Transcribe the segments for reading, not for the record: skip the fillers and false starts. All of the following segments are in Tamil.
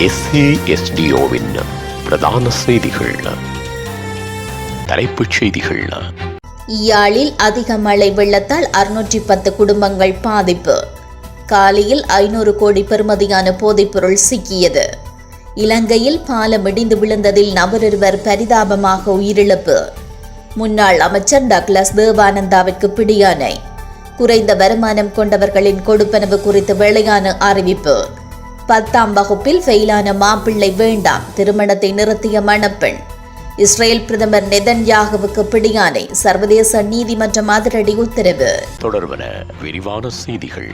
SASDOவின் பிரதான செய்திகள். தலைப்புச் செய்திகள். யாழில் அதிக மழை வெள்ளத்தால் 610 குடும்பங்கள் பாதிப்பு. காலியில் 500 கோடி பெறுமதியான போதைப்பொருள் சிக்கியது. இலங்கையில் பாலம் இடிந்து விழுந்ததில் நபரொருவர் பரிதாபமாக உயிரிழப்பு. முன்னாள் அமைச்சர் டக்ளஸ் தேவானந்தாவிற்கு பிடியாணை. குறைந்த வருமானம் கொண்டவர்களின் கொடுப்பனவு குறித்து வெளியான அறிவிப்பு. 10ஆம் வகுப்பில் ஃபெயிலான மாப்பிள்ளை வேண்டாம், திருமணத்தை நிறுத்திய மணப்பெண். இஸ்ரேல் பிரதமர் நெதன்யாகுவுக்கு பிடியாணை, சர்வதேச நீதிமன்றம் அதிரடி உத்தரவு. தொடர்பன விரிவான செய்திகள்.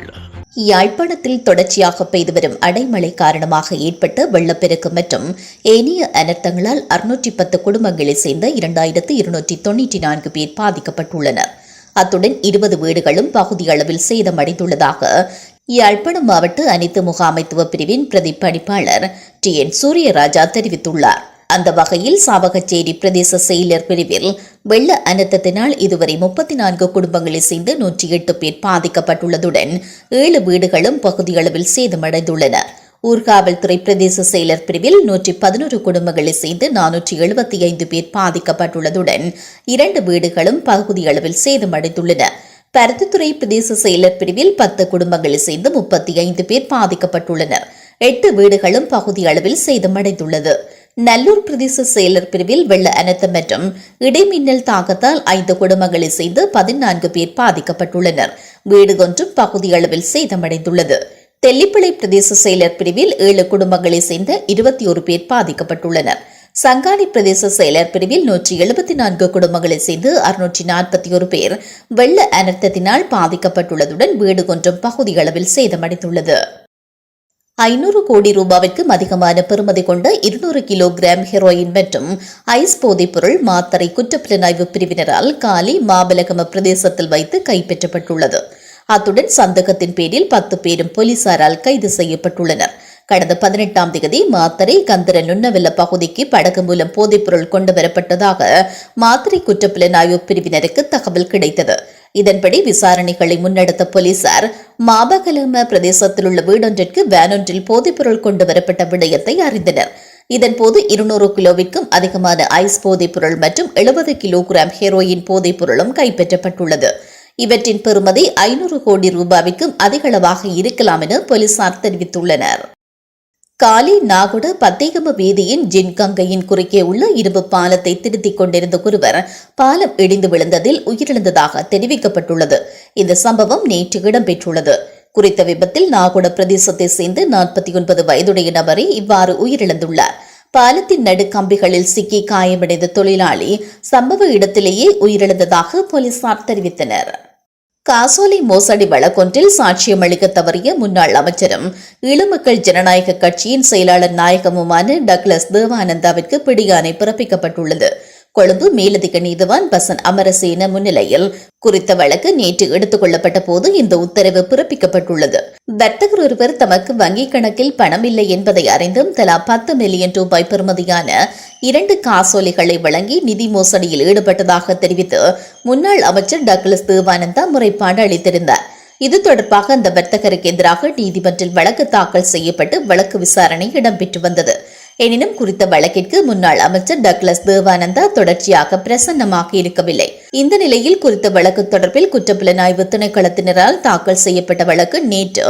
யாழ்ப்பாணத்தில் தொடர்ச்சியாக பெய்து வரும் அடைமழை காரணமாக ஏற்பட்ட வெள்ளப்பெருக்கு மற்றும் ஏனைய அனர்த்தங்களால் 610 குடும்பங்களைச் சேர்ந்த 2294 பேர் பாதிக்கப்பட்டுள்ளனர். அத்துடன் 20 வீடுகளும் பகுதியளவில் சேதமடைந்துள்ளதாக யாழ்ப்பாணம் மாவட்ட அனைத்து முகாமைத்துவ பிரிவின் பிரதிப்பணிப்பாளர் TN சூரியராஜா தெரிவித்துள்ளார். அந்த வகையில் சாவகச்சேரி பிரதேச செயலர் பிரிவில் வெள்ள அனர்த்தத்தினால் இதுவரை 34 குடும்பங்களைச் சேர்ந்து 108 பேர் பாதிக்கப்பட்டுள்ளதுடன் 7 வீடுகளும் பகுதியளவில் சேதமடைந்துள்ளன. ஊர்காவல்துறை பிரதேச செயலர் பிரிவில் 111 குடும்பங்களைச் சேர்ந்து 475 பேர் பாதிக்கப்பட்டுள்ளதுடன் 2 வீடுகளும் பகுதியளவில் சேதமடைந்துள்ளன. பருத்தித்துறை பிரதேச செயலர் பிரிவில் 10 குடும்பங்களைச் சேர்ந்து 35 பேர் பாதிக்கப்பட்டுள்ளனர். 8 வீடுகளும் பகுதி அளவில் சேதமடைந்துள்ளது. நல்லூர் பிரதேச செயலர் பிரிவில் வெள்ள அனர்த்தம் மற்றும் இடைமின்னல் தாக்கத்தால் 5 குடும்பங்களைச் சேர்ந்து 14 பேர் பாதிக்கப்பட்டுள்ளனர். வீடு ஒன்றும் பகுதி அளவில் சேதமடைந்துள்ளது. தெல்லிப்பளை பிரதேச செயலர் பிரிவில் 7 குடும்பங்களைச் சேர்ந்த 21 பேர் பாதிக்கப்பட்டுள்ளனர். சங்கானை பிரதேச செயலர் பிரிவில் 174 குடும்பங்களைச் சேர்ந்து 641 பேர் வெள்ள அனர்த்தத்தினால் பாதிக்கப்பட்டுள்ளதுடன் வீடு ஒன்றும் பகுதியளவில் சேதமடைந்துள்ளது. 500 கோடி ரூபாய்க்கும் அதிகமான பெறுமதி கொண்ட 200 கிலோகிராம் ஹெரோயின் மற்றும் ஐஸ் போதைப்பொருள் மாத்தறை குற்றப்புலனாய்வு பிரிவினரால் காலி மாபலகம பிரதேசத்தில் வைத்து கைப்பற்றப்பட்டுள்ளது. அத்துடன் சந்தேகத்தின் பேரில் 10 பேரும் போலீசாரால் கைது செய்யப்பட்டுள்ளனர். கடந்த 18ஆம் தேதி மாத்தறை கந்தர நுண்ணவெல்ல பகுதிக்கு படகு மூலம் போதைப்பொருள் கொண்டுவரப்பட்டதாக மாத்தறை குற்றப்புலனாய்வு பிரிவினருக்கு தகவல் கிடைத்தது. இதன்படி விசாரணைகளை முன்னெடுத்த போலீசார் மாபகலம பிரதேசத்தில் உள்ள வீடொன்றிற்கு வேனொன்றில் போதைப்பொருள் கொண்டுவரப்பட்ட விடயத்தை அறிந்தனர். இதன்போது 200 கிலோவிற்கும் அதிகமான ஐஸ் போதைப்பொருள் மற்றும் 70 கிலோகிராம் ஹெரோயின் போதைப்பொருளும் கைப்பற்றப்பட்டுள்ளது. இவற்றின் பெறுமதி 500 கோடி ரூபாய்க்கும் அதிகளவாக இருக்கலாம் என போலீசார் தெரிவித்துள்ளனர். காலி நாகுட பத்தேகம வீதியின் ஜின்கங்கையின் குறுக்கே உள்ள இரும்பு பாலத்தை திருத்திக் கொண்டிருந்த ஒருவர் பாலம் இடிந்து விழுந்ததில் உயிரிழந்ததாக தெரிவிக்கப்பட்டுள்ளது. இந்த சம்பவம் நேற்று இடம்பெற்றுள்ளது. குறித்த விபத்தில் நாகுட பிரதேசத்தை சேர்ந்து 49 வயதுடைய நபரே இவ்வாறு உயிரிழந்துள்ளார். பாலத்தின் நடுக்கம்பிகளில் சிக்கி காயமடைந்த தொழிலாளி சம்பவ இடத்திலேயே உயிரிழந்ததாக போலீசார் தெரிவித்தனர். காசோலை மோசடி வழக்கொன்றில் சாட்சியம் அளிக்க தவறிய முன்னாள் அமைச்சரும் ஈழமக்கள் ஜனநாயக கட்சியின் செயலாளர் நாயகமுமான டக்ளஸ் தேவானந்தாவிற்கு பிடியாணை பிறப்பிக்கப்பட்டுள்ளது. கொழும்பு மேலதிக நீதிவான் பசன் அமரசேன முன்னிலையில் குறித்த வழக்கு நேற்று எடுத்துக் கொள்ளப்பட்ட போது இந்த உத்தரவு பிறப்பிக்கப்பட்டுள்ளது. வர்த்தகர் ஒருவர் தமக்கு வங்கிக் கணக்கில் பணம் இல்லை என்பதை அறிந்தும் தலா 10 மில்லியன் ரூபாய் பெறுமதியான 2 காசோலைகளை வழங்கி நிதி மோசடியில் ஈடுபட்டதாக தெரிவித்து முன்னாள் அமைச்சர் டக்ளஸ் தேவானந்தா முறைப்பாடு அளித்திருந்தார். இது தொடர்பாக அந்த வர்த்தகருக்கு எதிராக நீதிமன்றில் வழக்கு தாக்கல் செய்யப்பட்டு வழக்கு விசாரணை இடம்பெற்று வந்தது. எனினும் குறித்த வழக்கிற்கு முன்னாள் அமைச்சர் டக்ளஸ் தேவானந்தா தொடர்ச்சியாக பிரசன்னமாக இருக்கவில்லை. இந்த நிலையில் குறித்த வழக்கு தொடர்பில் குற்றப்புலனாய்வு திணைக்களத்தினரால் தாக்கல் செய்யப்பட்ட வழக்கு நேற்று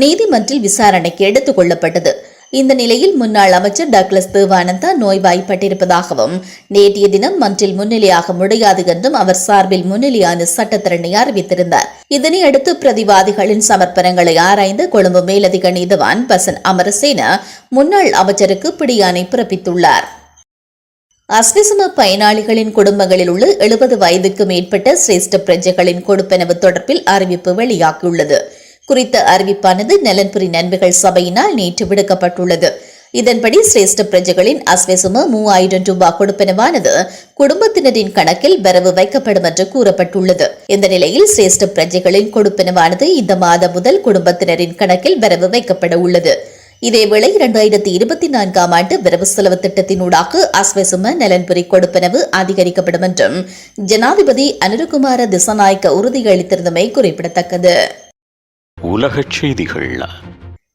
நீதிமன்றில் விசாரணைக்கு எடுத்துக் கொள்ளப்பட்டது. இந்த நிலையில் முன்னாள் அமைச்சர் டக்ளஸ் தேவானந்தா நோய்வாய்ப்பட்டிருப்பதாகவும் நேற்றைய தினம் மன்றில் முன்னிலையாக முடியாது என்றும் அவர் சார்பில் முன்னிலையான சட்டத்தரணி அறிவித்திருந்தார். இதனையடுத்து பிரதிவாதிகளின் சமர்ப்பணங்களை ஆராய்ந்து கொழும்பு மேலதிக நீதிவான் பசன் அமரசேன முன்னாள் அமைச்சருக்கு பிடியாணை பிறப்பித்துள்ளார். அஸ்விசும பயனாளிகளின் குடும்பங்களில் உள்ள 70 வயதுக்கு மேற்பட்ட சிரேஷ்ட பிரஜைகளின் கொடுப்பனவு தொடர்பில் அறிவிப்பு வெளியாகியுள்ளது. குறித்த அறிவிப்பானது நலன்புரி நன்மைகள் சபையினால் நேற்று விடுக்கப்பட்டுள்ளது. இதன்படி சிரேஷ்ட பிரஜைகளின் அஸ்வசும 3000 ரூபாய் கொடுப்பனவானது குடும்பத்தினரின் கணக்கில் வரவு வைக்கப்படும் என்று கூறப்பட்டுள்ளது. இந்த நிலையில் சிரேஷ்ட பிரஜைகளின் கொடுப்பனவானது இந்த மாதம் முதல் குடும்பத்தினரின் கணக்கில் வரவு வைக்கப்பட உள்ளது. இதேவேளை 2024ஆம் ஆண்டு வரவு செலவு திட்டத்தினூடாக அஸ்வசும நலன்புரி கொடுப்பனவு அதிகரிக்கப்படும் என்றும் ஜனாதிபதி அனுரகுமார திசாநாயக்க உறுதியளித்திருந்தமை குறிப்பிடத்தக்கது. உலகச் செய்திகள்.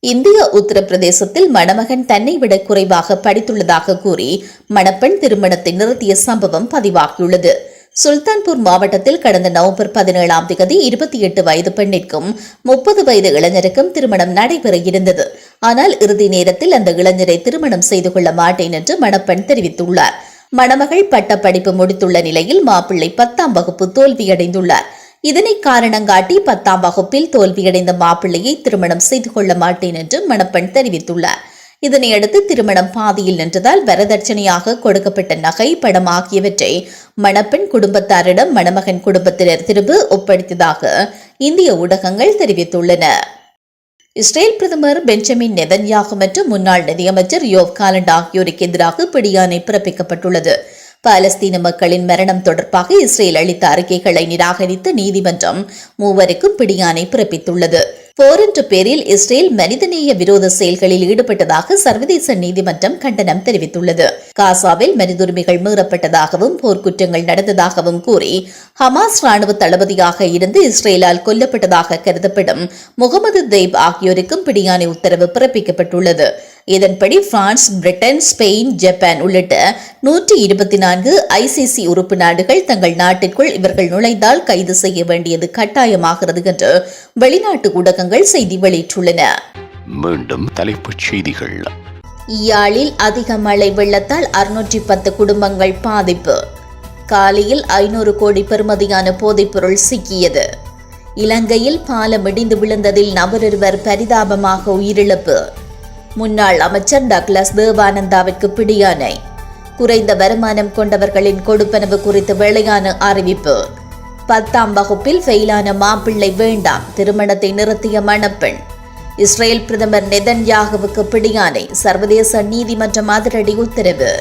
இந்திய உத்தரப்பிரதேசத்தில் மணமகன் தன்னை விட குறைவாக படித்துள்ளதாக கூறி மணப்பெண் திருமணத்தை நிறுத்திய சம்பவம் பதிவாகியுள்ளது. சுல்தான்பூர் மாவட்டத்தில் கடந்த நவம்பர் 17ஆம் தேதி 28 வயது பெண்ணிற்கும் 30 வயது இளைஞருக்கும் திருமணம் நடைபெற இருந்தது. ஆனால் இறுதி நேரத்தில் அந்த இளைஞரை திருமணம் செய்து கொள்ள மாட்டேன் என்று மணப்பெண் தெரிவித்துள்ளார். மணமகள் பட்டப்படிப்பு முடித்துள்ள நிலையில் மாப்பிள்ளை 10ஆம் வகுப்பு தோல்வியடைந்துள்ளார். இதனை காரணங்காட்டி 10ஆம் வகுப்பில் தோல்வியடைந்த மாப்பிள்ளையை திருமணம் செய்து கொள்ள மாட்டேன் என்று மணப்பெண் தெரிவித்துள்ளார். இதனையடுத்து திருமணம் பாதியில் நின்றதால் வரதட்சணையாக கொடுக்கப்பட்ட நகை, படம் ஆகியவற்றை மணப்பெண் குடும்பத்தாரிடம் மணமகன் குடும்பத்தினர் திரும்ப ஒப்படைத்ததாக இந்திய ஊடகங்கள் தெரிவித்துள்ளன. இஸ்ரேல் பிரதமர் பெஞ்சமின் நெதன்யாகு மற்றும் முன்னாள் நிதியமைச்சர் யோவ் காலண்ட் ஆகியோருக்கு எதிராக பிடியாணை பிறப்பிக்கப்பட்டுள்ளது. பாலஸ்தீன மக்களின் மரணம் தொடர்பாக இஸ்ரேல் அளித்த அறிக்கைகளை நிராகரித்த நீதிமன்றம் மூவருக்கும் பிடியாணை பிறப்பித்துள்ளது. போர் என்ற பேரில் இஸ்ரேல் மனிதநேய விரோத செயல்களில் ஈடுபட்டதாக சர்வதேச நீதிமன்றம் கண்டனம் தெரிவித்துள்ளது. காசாவில் மனிதுரிமைகள் மீறப்பட்டதாகவும் போர்க்குற்றங்கள் நடந்ததாகவும் கூறி ஹமாஸ் ராணுவ தளபதியாக இருந்து இஸ்ரேலால் கொல்லப்பட்டதாக கருதப்படும் முகமது தெய்ப் ஆகியோருக்கும் பிடியாணை உத்தரவு பிறப்பிக்கப்பட்டுள்ளது. இதன்படி பிரான்ஸ், பிரிட்டன், ஸ்பெயின், ஜப்பான் உள்ளிட்ட 124 ICC உறுப்பு நாடுகள் தங்கள் நாட்டிற்குள் இவர்கள் நுழைந்தால் கைது செய்ய வேண்டியது கட்டாயமாகிறது என்று வெளிநாட்டு ஊடகங்கள் செய்தி வெளியிட்டுள்ளன. மீண்டும் தலைப்புச் செய்திகள். யாழில் அதிக மழை வெள்ளத்தால் 610 குடும்பங்கள் பாதிப்பு. காலியில் 500 கோடி பெறுமதியான போதைப்பொருள் சிக்கியது. இலங்கையில் பாலம் இடிந்து விழுந்ததில் நபரொருவர் பரிதாபமாக உயிரிழப்பு. முன்னாள் அமைச்சர் டக்ளஸ் தேவானந்தாவிற்கு பிடியாணை. குறைந்த வருமானம் கொண்டவர்களின் கொடுப்பனவு குறித்து வெளியான அறிவிப்பு. 10ஆம் வகுப்பில் ஃபெயிலான மாப்பிள்ளை வேண்டாம், திருமணத்தை நிறுத்திய மணப்பெண். இஸ்ரேல் பிரதமர் நெதன்யாகுவுக்கு பிடியாணை, சர்வதேச நீதிமன்றம் அதிரடி உத்தரவு.